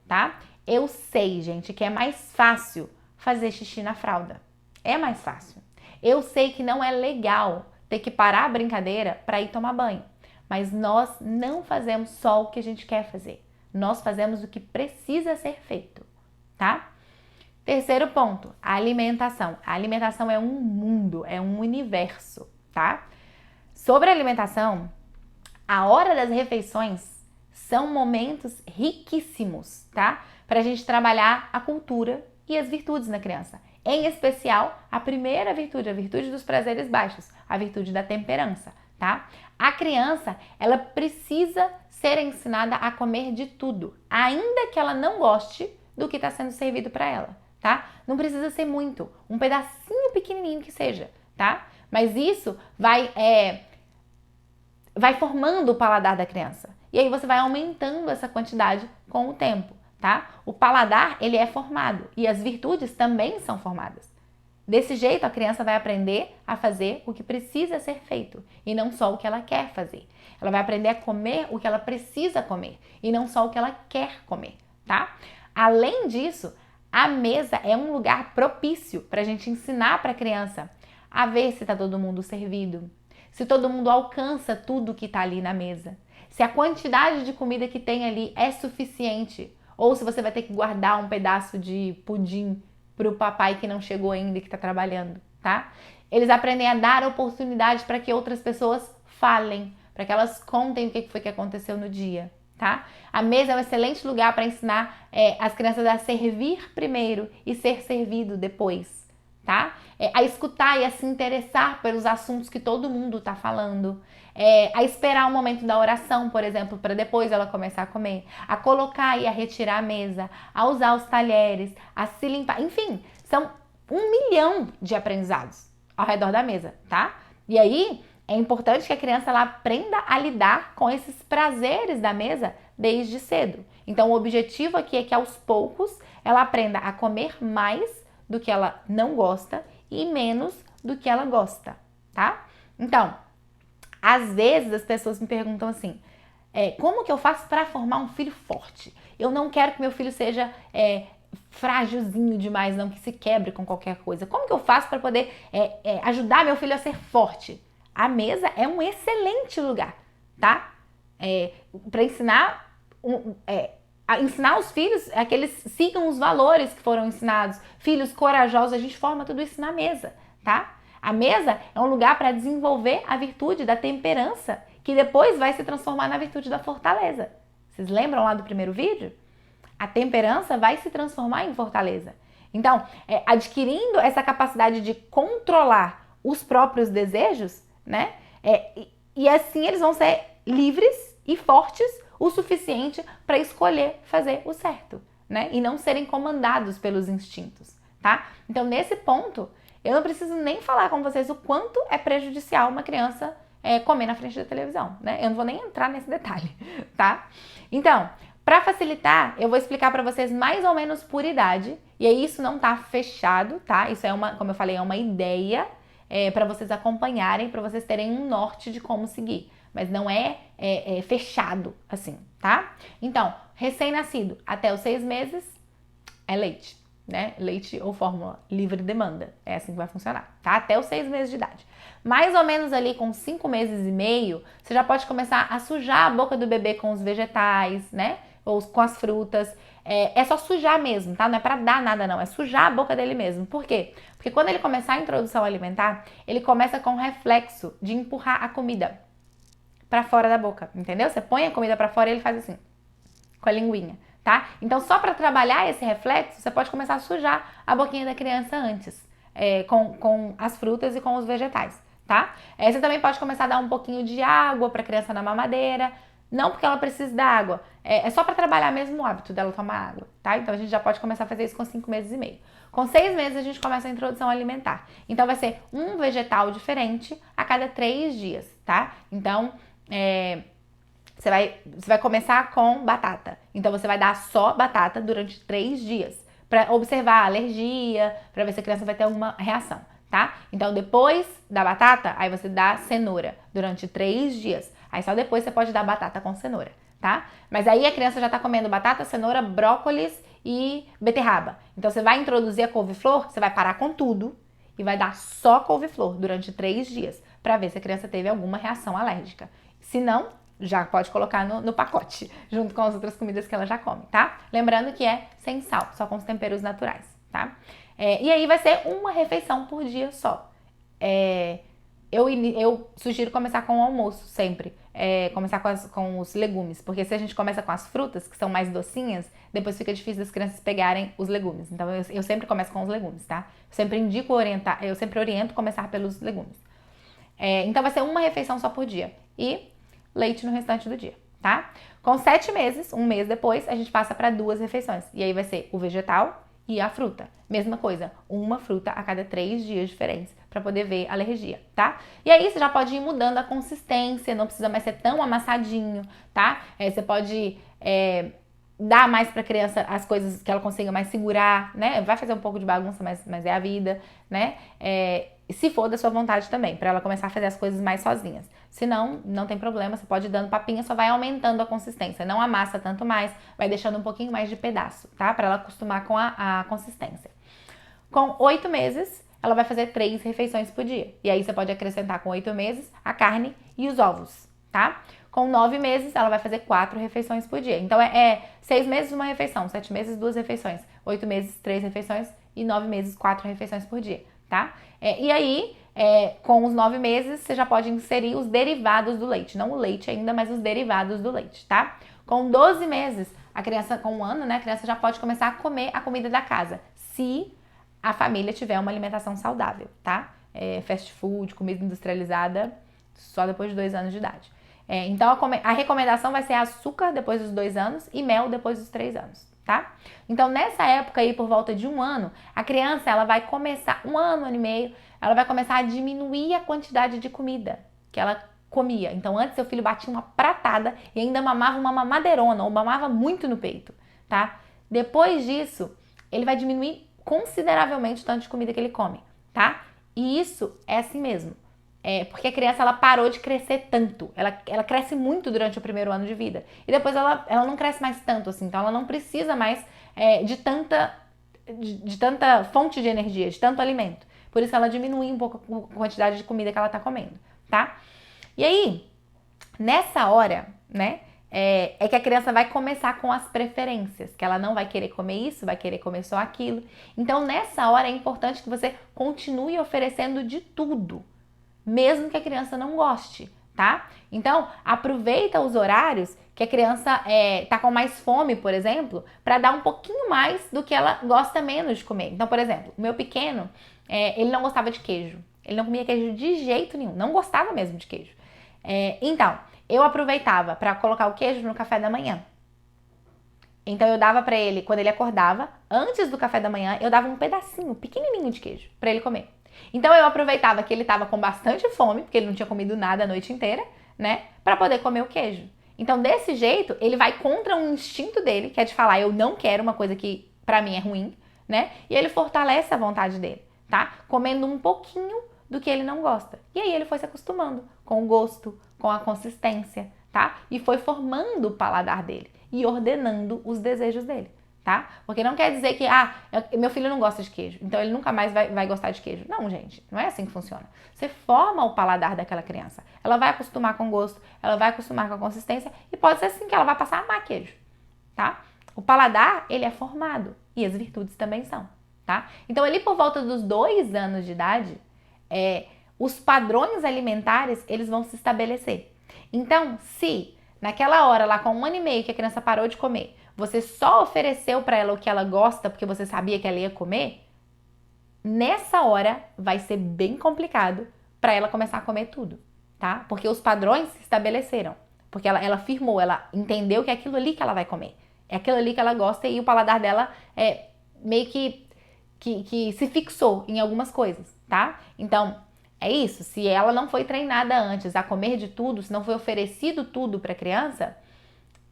tá? Eu sei, gente, que é mais fácil fazer xixi na fralda. É mais fácil. Eu sei que não é legal ter que parar a brincadeira para ir tomar banho, mas nós não fazemos só o que a gente quer fazer. Nós fazemos o que precisa ser feito, tá? Terceiro ponto, a alimentação. A alimentação é um mundo, é um universo, tá? Sobre a alimentação, a hora das refeições são momentos riquíssimos, tá? Para a gente trabalhar a cultura e as virtudes na criança. Em especial, a primeira virtude, a virtude dos prazeres baixos, a virtude da temperança, tá? A criança, ela precisa ser ensinada a comer de tudo, ainda que ela não goste do que está sendo servido para ela, tá? Não precisa ser muito, um pedacinho pequenininho que seja, tá? Mas isso vai formando o paladar da criança. E aí você vai aumentando essa quantidade com o tempo, tá? O paladar, ele é formado e as virtudes também são formadas. Desse jeito, a criança vai aprender a fazer o que precisa ser feito e não só o que ela quer fazer. Ela vai aprender a comer o que ela precisa comer e não só o que ela quer comer, tá? Além disso, a mesa é um lugar propício para a gente ensinar para a criança a ver se está todo mundo servido, se todo mundo alcança tudo que está ali na mesa, se a quantidade de comida que tem ali é suficiente, ou se você vai ter que guardar um pedaço de pudim para o papai que não chegou ainda e que está trabalhando, tá? Eles aprendem a dar oportunidade para que outras pessoas falem, para que elas contem o que foi que aconteceu no dia, tá? A mesa é um excelente lugar para ensinar as crianças a servir primeiro e ser servido depois, tá? A escutar e a se interessar pelos assuntos que todo mundo tá falando, a esperar o momento da oração, por exemplo, para depois ela começar a comer, a colocar e a retirar a mesa, a usar os talheres, a se limpar, enfim, são 1 milhão de aprendizados ao redor da mesa, tá? E aí é importante que a criança ela aprenda a lidar com esses prazeres da mesa desde cedo. Então o objetivo aqui é que aos poucos ela aprenda a comer mais do que ela não gosta e menos do que ela gosta, tá? Então, às vezes as pessoas me perguntam assim, como que eu faço para formar um filho forte? Eu não quero que meu filho seja frágilzinho demais, não, que se quebre com qualquer coisa. Como que eu faço para poder ajudar meu filho a ser forte? A mesa é um excelente lugar, tá? Para ensinar a ensinar os filhos a que eles sigam os valores que foram ensinados. Filhos corajosos, a gente forma tudo isso na mesa, tá? A mesa é um lugar para desenvolver a virtude da temperança, que depois vai se transformar na virtude da fortaleza. Vocês lembram lá do primeiro vídeo? A temperança vai se transformar em fortaleza. Então, adquirindo essa capacidade de controlar os próprios desejos, né? E assim eles vão ser livres e fortes o suficiente para escolher fazer o certo, né? E não serem comandados pelos instintos, tá? Então, nesse ponto, eu não preciso nem falar com vocês o quanto é prejudicial uma criança comer na frente da televisão, né? Eu não vou nem entrar nesse detalhe, tá? Então, para facilitar, eu vou explicar para vocês mais ou menos por idade, e aí isso não tá fechado, tá? Isso como eu falei, é uma ideia para vocês acompanharem, para vocês terem um norte de como seguir. Mas não é fechado assim, tá? Então, recém-nascido até os 6 meses é leite, né? Leite ou fórmula livre demanda, é assim que vai funcionar, tá? Até os 6 meses de idade. Mais ou menos ali com 5 meses e meio, você já pode começar a sujar a boca do bebê com os vegetais, né? Ou com as frutas. É só sujar mesmo, tá? Não é pra dar nada não, é sujar a boca dele mesmo. Por quê? Porque quando ele começar a introdução alimentar, ele começa com o reflexo de empurrar a comida pra fora da boca, entendeu? Você põe a comida pra fora e ele faz assim, com a linguinha, tá? Então, só pra trabalhar esse reflexo, você pode começar a sujar a boquinha da criança antes, com as frutas e com os vegetais, tá? Você também pode começar a dar um pouquinho de água pra criança na mamadeira, não porque ela precisa da água, é só pra trabalhar mesmo o hábito dela tomar água, tá? Então, a gente já pode começar a fazer isso com 5 meses e meio. Com 6 meses, a gente começa a introdução alimentar. Então, vai ser um vegetal diferente a cada 3 dias, tá? Então, você vai começar com batata. Então, você vai dar só batata durante 3 dias. Para observar a alergia, para ver se a criança vai ter alguma reação, tá? Então, depois da batata, aí você dá cenoura durante 3 dias. Aí só depois você pode dar batata com cenoura, tá? Mas aí a criança já tá comendo batata, cenoura, brócolis e beterraba. Então, você vai introduzir a couve-flor, você vai parar com tudo e vai dar só couve-flor durante 3 dias, para ver se a criança teve alguma reação alérgica. Se não, já pode colocar no pacote, junto com as outras comidas que ela já come, tá? Lembrando que é sem sal, só com os temperos naturais, tá? E aí vai ser uma refeição por dia só. Eu sugiro começar com o almoço sempre, começar com os legumes, porque se a gente começa com as frutas, que são mais docinhas, depois fica difícil das crianças pegarem os legumes. Então eu sempre começo com os legumes, tá? Eu sempre oriento começar pelos legumes. Então vai ser uma refeição só por dia e leite no restante do dia, tá? Com 7 meses, um mês depois, a gente passa para 2 refeições. E aí vai ser o vegetal e a fruta. Mesma coisa, uma fruta a cada 3 dias diferentes para poder ver alergia, tá? E aí você já pode ir mudando a consistência, não precisa mais ser tão amassadinho, tá? Você pode dar mais para a criança as coisas que ela consiga mais segurar, né? Vai fazer um pouco de bagunça, mas é a vida, né? Se for da sua vontade também, para ela começar a fazer as coisas mais sozinhas. Se não, não tem problema, você pode ir dando papinha, só vai aumentando a consistência. Não amassa tanto mais, vai deixando um pouquinho mais de pedaço, tá? Para ela acostumar com a consistência. Com 8 meses, ela vai fazer 3 refeições por dia. E aí você pode acrescentar com 8 meses a carne e os ovos, tá? Com 9 meses, ela vai fazer 4 refeições por dia. Então 6 meses, uma refeição, 7 meses, 2 refeições, 8 meses, 3 refeições e 9 meses, 4 refeições por dia, tá? E aí, com os 9 meses, você já pode inserir os derivados do leite. Não o leite ainda, mas os derivados do leite, tá? Com 12 meses, com 1 ano, né, a criança já pode começar a comer a comida da casa, se a família tiver uma alimentação saudável, tá? Fast food, comida industrializada, só depois de 2 anos de idade. Então, a recomendação vai ser açúcar depois dos 2 anos e mel depois dos 3 anos, tá? Então, nessa época aí, por volta de 1 ano, a criança, ela vai começar, 1 ano, 1 ano e meio, ela vai começar a diminuir a quantidade de comida que ela comia. Então, antes, seu filho batia uma pratada e ainda mamava uma mamadeirona, ou mamava muito no peito, tá? Depois disso, ele vai diminuir consideravelmente o tanto de comida que ele come, tá? E isso é assim mesmo. Porque a criança, ela parou de crescer tanto. Ela cresce muito durante o primeiro ano de vida. E depois ela não cresce mais tanto assim. Então ela não precisa mais de tanta fonte de energia, de tanto alimento. Por isso ela diminui um pouco a quantidade de comida que ela tá comendo, tá? E aí, nessa hora, né, que a criança vai começar com as preferências, que ela não vai querer comer isso, vai querer comer só aquilo. Então nessa hora é importante que você continue oferecendo de tudo, mesmo que a criança não goste, tá? Então, aproveita os horários que a criança tá com mais fome, por exemplo, para dar um pouquinho mais do que ela gosta menos de comer. Então, por exemplo, o meu pequeno, ele não gostava de queijo. Ele não comia queijo de jeito nenhum, não gostava mesmo de queijo. Então, eu aproveitava para colocar o queijo no café da manhã. Então, eu dava para ele, quando ele acordava, antes do café da manhã, eu dava um pedacinho pequenininho de queijo para ele comer. Então eu aproveitava que ele estava com bastante fome, porque ele não tinha comido nada a noite inteira, né, para poder comer o queijo. Então desse jeito, ele vai contra um instinto dele, que é de falar, eu não quero uma coisa que pra mim é ruim, né, e ele fortalece a vontade dele, tá, comendo um pouquinho do que ele não gosta. E aí ele foi se acostumando com o gosto, com a consistência, tá, e foi formando o paladar dele e ordenando os desejos dele. Tá? Porque não quer dizer que, meu filho não gosta de queijo, então ele nunca mais vai gostar de queijo. Não, gente, não é assim que funciona. Você forma o paladar daquela criança. Ela vai acostumar com o gosto, ela vai acostumar com a consistência e pode ser assim que ela vai passar a amar queijo, tá? O paladar, ele é formado e as virtudes também são, tá? Então, ali por volta dos 2 anos de idade, os padrões alimentares, eles vão se estabelecer. Então, se naquela hora lá com 1 ano e meio que a criança parou de comer, você só ofereceu para ela o que ela gosta porque você sabia que ela ia comer, nessa hora vai ser bem complicado para ela começar a comer tudo, tá? Porque os padrões se estabeleceram, porque ela firmou, ela entendeu que é aquilo ali que ela vai comer, é aquilo ali que ela gosta e o paladar dela meio que se fixou em algumas coisas, tá? Então, é isso, se ela não foi treinada antes a comer de tudo, se não foi oferecido tudo para a criança,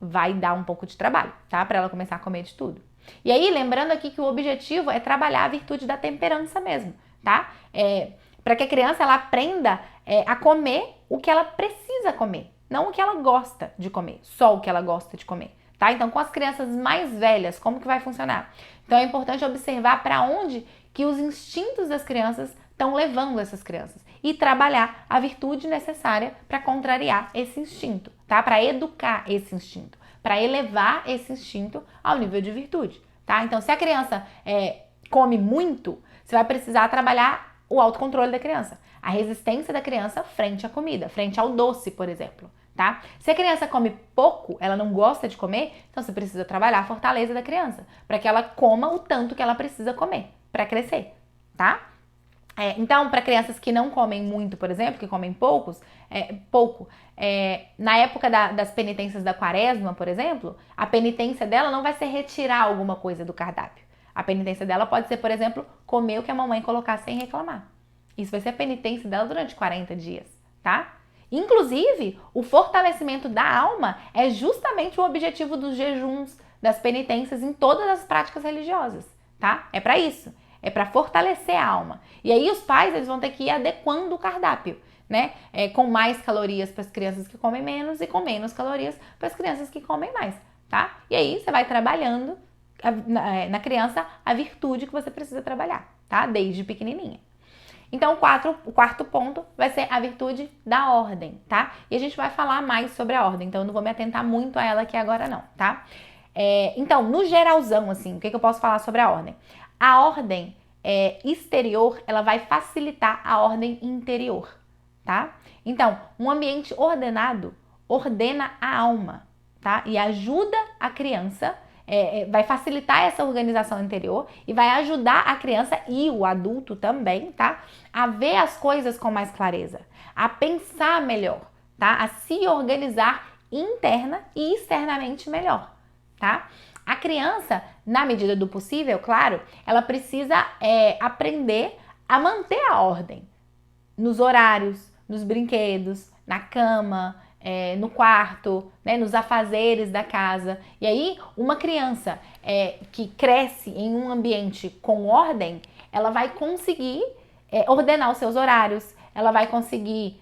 vai dar um pouco de trabalho, tá? Para ela começar a comer de tudo. E aí, lembrando aqui que o objetivo é trabalhar a virtude da temperança mesmo, tá? Para que a criança ela aprenda a comer o que ela precisa comer, não o que ela gosta de comer, só o que ela gosta de comer, tá? Então, com as crianças mais velhas, como que vai funcionar? Então, é importante observar para onde que os instintos das crianças estão levando essas crianças e trabalhar a virtude necessária para contrariar esse instinto, tá? Para educar esse instinto, para elevar esse instinto ao nível de virtude, tá? Então, se a criança come muito, você vai precisar trabalhar o autocontrole da criança, a resistência da criança frente à comida, frente ao doce, por exemplo. Tá? Se a criança come pouco, ela não gosta de comer, então você precisa trabalhar a fortaleza da criança, para que ela coma o tanto que ela precisa comer para crescer, tá? Então, para crianças que não comem muito, por exemplo, que comem pouco, na época das penitências da quaresma, por exemplo, a penitência dela não vai ser retirar alguma coisa do cardápio. A penitência dela pode ser, por exemplo, comer o que a mamãe colocar sem reclamar. Isso vai ser a penitência dela durante 40 dias, tá? Inclusive, o fortalecimento da alma é justamente o objetivo dos jejuns, das penitências em todas as práticas religiosas, tá? É para isso, é para fortalecer a alma. E aí os pais eles vão ter que ir adequando o cardápio, né? Com mais calorias para as crianças que comem menos e com menos calorias para as crianças que comem mais, tá? E aí você vai trabalhando na criança a virtude que você precisa trabalhar, tá? Desde pequenininha. Então, o quarto ponto vai ser a virtude da ordem, tá? E a gente vai falar mais sobre a ordem, então eu não vou me atentar muito a ela aqui agora não, tá? Então, no geralzão, assim, o que eu posso falar sobre a ordem? A ordem exterior, ela vai facilitar a ordem interior, tá? Então, um ambiente ordenado ordena a alma, tá? E ajuda a criança vai facilitar essa organização interior e vai ajudar a criança e o adulto também, tá? A ver as coisas com mais clareza, a pensar melhor, tá? A se organizar interna e externamente melhor, tá? A criança, na medida do possível, claro, ela precisa aprender a manter a ordem nos horários, nos brinquedos, na cama, no quarto, né, nos afazeres da casa. E aí, uma criança que cresce em um ambiente com ordem, ela vai conseguir ordenar os seus horários, ela vai conseguir,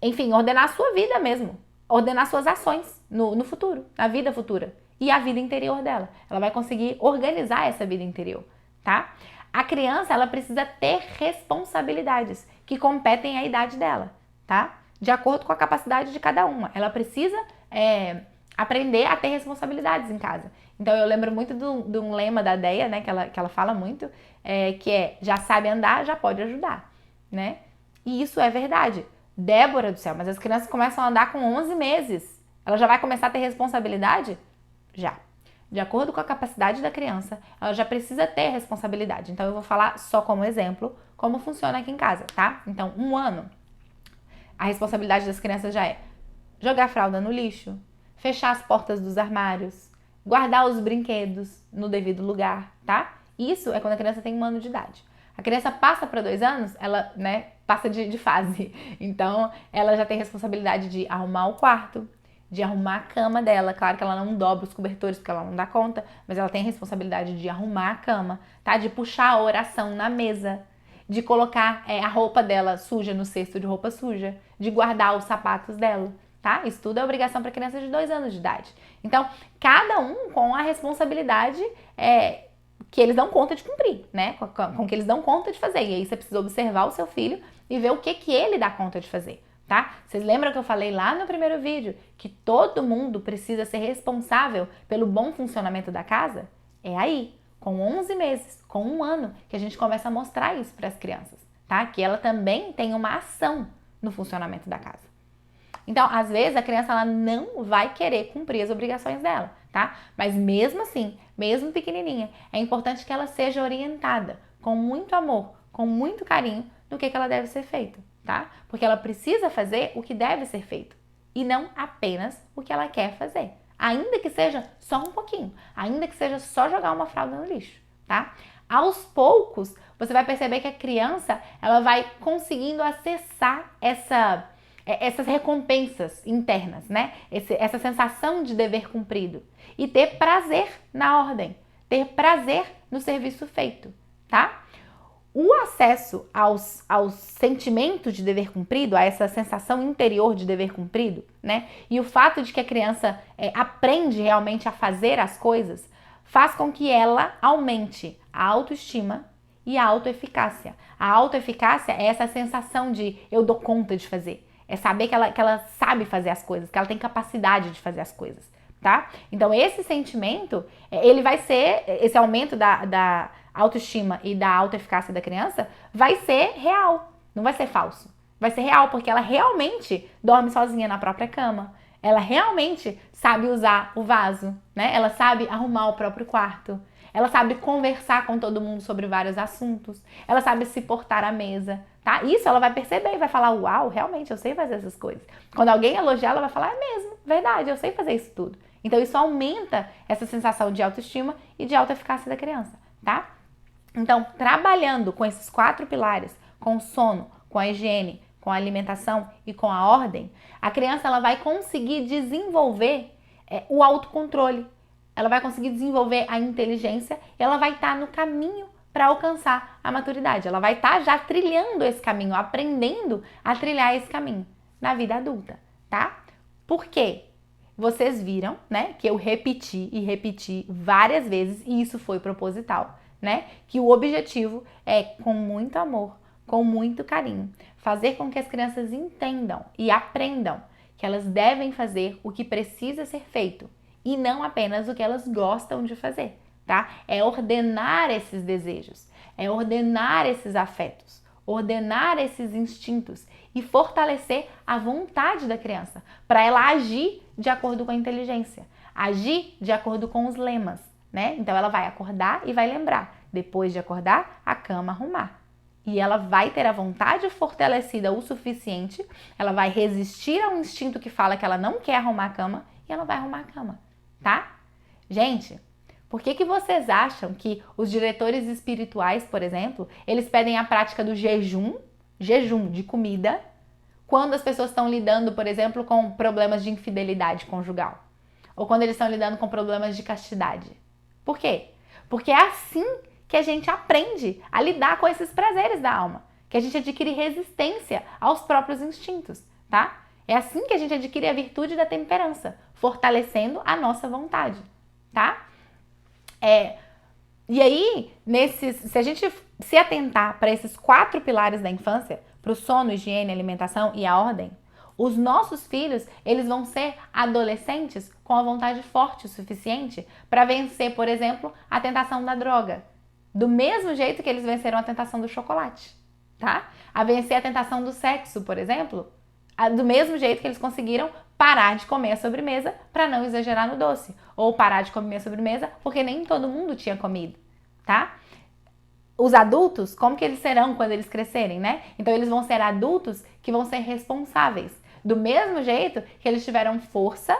enfim, ordenar a sua vida mesmo, ordenar suas ações no futuro, na vida futura e a vida interior dela. Ela vai conseguir organizar essa vida interior, tá? A criança, ela precisa ter responsabilidades que competem à idade dela, tá? De acordo com a capacidade de cada uma. Ela precisa aprender a ter responsabilidades em casa. Então, eu lembro muito de um lema da Deia, né, que ela fala muito, que é, já sabe andar, já pode ajudar, né? E isso é verdade. Débora do céu, mas as crianças começam a andar com 11 meses. Ela já vai começar a ter responsabilidade? Já. De acordo com a capacidade da criança, ela já precisa ter responsabilidade. Então, eu vou falar só como exemplo como funciona aqui em casa, tá? Então, 1 ano, a responsabilidade das crianças já é jogar a fralda no lixo, fechar as portas dos armários, guardar os brinquedos no devido lugar, tá? Isso é quando a criança tem 1 ano de idade. A criança passa para 2 anos, ela, né, passa de fase. Então, ela já tem responsabilidade de arrumar o quarto, de arrumar a cama dela. Claro que ela não dobra os cobertores porque ela não dá conta, mas ela tem a responsabilidade de arrumar a cama, tá? De puxar a oração na mesa, de colocar a roupa dela suja no cesto de roupa suja, de guardar os sapatos dela, tá? Isso tudo é obrigação para crianças de 2 anos de idade. Então, cada um com a responsabilidade que eles dão conta de cumprir, né? Com que eles dão conta de fazer. E aí você precisa observar o seu filho e ver o que ele dá conta de fazer, tá? Vocês lembram que eu falei lá no primeiro vídeo que todo mundo precisa ser responsável pelo bom funcionamento da casa? É aí, com 11 meses, com 1 ano, que a gente começa a mostrar isso para as crianças, tá? Que ela também tem uma ação no funcionamento da casa. Então, às vezes, a criança ela não vai querer cumprir as obrigações dela, tá? Mas mesmo assim, mesmo pequenininha, é importante que ela seja orientada com muito amor, com muito carinho do que ela deve ser feito, tá? Porque ela precisa fazer o que deve ser feito e não apenas o que ela quer fazer. Ainda que seja só um pouquinho, ainda que seja só jogar uma fralda no lixo, tá? Aos poucos, você vai perceber que a criança, ela vai conseguindo acessar essas recompensas internas, né? Essa sensação de dever cumprido e ter prazer na ordem, ter prazer no serviço feito, tá? O acesso aos sentimentos de dever cumprido, a essa sensação interior de dever cumprido, né? E o fato de que a criança aprende realmente a fazer as coisas, faz com que ela aumente a autoestima e a autoeficácia. A autoeficácia é essa sensação de eu dou conta de fazer. É saber que ela sabe fazer as coisas, que ela tem capacidade de fazer as coisas, tá? Então esse sentimento, ele vai ser, esse aumento da autoestima e da autoeficácia da criança vai ser real, não vai ser falso. Vai ser real, porque ela realmente dorme sozinha na própria cama. Ela realmente sabe usar o vaso, né? Ela sabe arrumar o próprio quarto. Ela sabe conversar com todo mundo sobre vários assuntos. Ela sabe se portar à mesa, tá? Isso ela vai perceber e vai falar, uau, realmente eu sei fazer essas coisas. Quando alguém elogiar, ela vai falar, é mesmo, verdade, eu sei fazer isso tudo. Então isso aumenta essa sensação de autoestima e de autoeficácia da criança, tá? Então, trabalhando com esses 4 pilares, com o sono, com a higiene, com a alimentação e com a ordem, a criança ela vai conseguir desenvolver o autocontrole, ela vai conseguir desenvolver a inteligência e ela vai estar no caminho para alcançar a maturidade. Ela vai estar já trilhando esse caminho, aprendendo a trilhar esse caminho na vida adulta, tá? Por quê? Vocês viram, né, que eu repeti e repeti várias vezes e isso foi proposital, né? Que o objetivo é, com muito amor, com muito carinho, fazer com que as crianças entendam e aprendam que elas devem fazer o que precisa ser feito e não apenas o que elas gostam de fazer, tá? É ordenar esses desejos, é ordenar esses afetos, ordenar esses instintos e fortalecer a vontade da criança para ela agir de acordo com a inteligência, agir de acordo com os lemas, né? Então ela vai acordar e vai lembrar, depois de acordar, a cama arrumar. E ela vai ter a vontade fortalecida o suficiente, ela vai resistir ao instinto que fala que ela não quer arrumar a cama e ela vai arrumar a cama, tá? Gente, por que vocês acham que os diretores espirituais, por exemplo, eles pedem a prática do jejum de comida, quando as pessoas estão lidando, por exemplo, com problemas de infidelidade conjugal? Ou quando eles estão lidando com problemas de castidade? Por quê? Porque é assim que a gente aprende a lidar com esses prazeres da alma, que a gente adquire resistência aos próprios instintos, tá? É assim que a gente adquire a virtude da temperança, fortalecendo a nossa vontade, tá? E aí, se a gente se atentar para esses 4 pilares da infância, para o sono, higiene, alimentação e a ordem, os nossos filhos, eles vão ser adolescentes com a vontade forte o suficiente para vencer, por exemplo, a tentação da droga. Do mesmo jeito que eles venceram a tentação do chocolate, tá? A vencer a tentação do sexo, por exemplo, do mesmo jeito que eles conseguiram parar de comer a sobremesa para não exagerar no doce, ou parar de comer a sobremesa porque nem todo mundo tinha comido, tá? Os adultos, como que eles serão quando eles crescerem, né? Então eles vão ser adultos que vão ser responsáveis, do mesmo jeito que eles tiveram força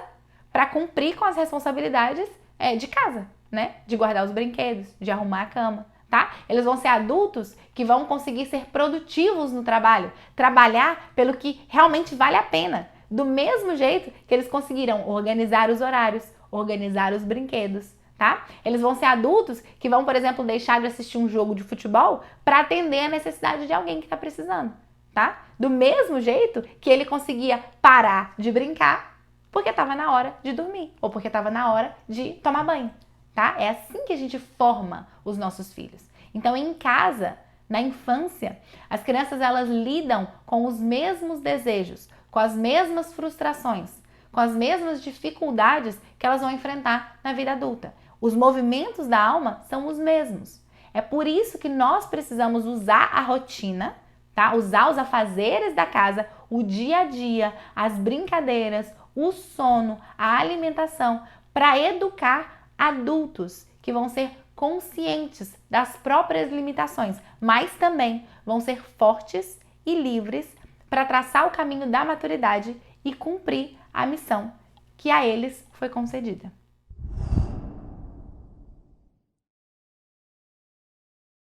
para cumprir com as responsabilidades de casa, né? De guardar os brinquedos, de arrumar a cama, tá? Eles vão ser adultos que vão conseguir ser produtivos no trabalho, trabalhar pelo que realmente vale a pena, do mesmo jeito que eles conseguiram organizar os horários, organizar os brinquedos, tá? Eles vão ser adultos que vão, por exemplo, deixar de assistir um jogo de futebol para atender a necessidade de alguém que está precisando, tá? Do mesmo jeito que ele conseguia parar de brincar porque estava na hora de dormir ou porque estava na hora de tomar banho, tá? É assim que a gente forma os nossos filhos. Então, em casa, na infância, as crianças elas lidam com os mesmos desejos, com as mesmas frustrações, com as mesmas dificuldades que elas vão enfrentar na vida adulta. Os movimentos da alma são os mesmos. É por isso que nós precisamos usar a rotina, tá? Usar os afazeres da casa, o dia a dia, as brincadeiras, o sono, a alimentação, para educar adultos que vão ser conscientes das próprias limitações, mas também vão ser fortes e livres para traçar o caminho da maturidade e cumprir a missão que a eles foi concedida.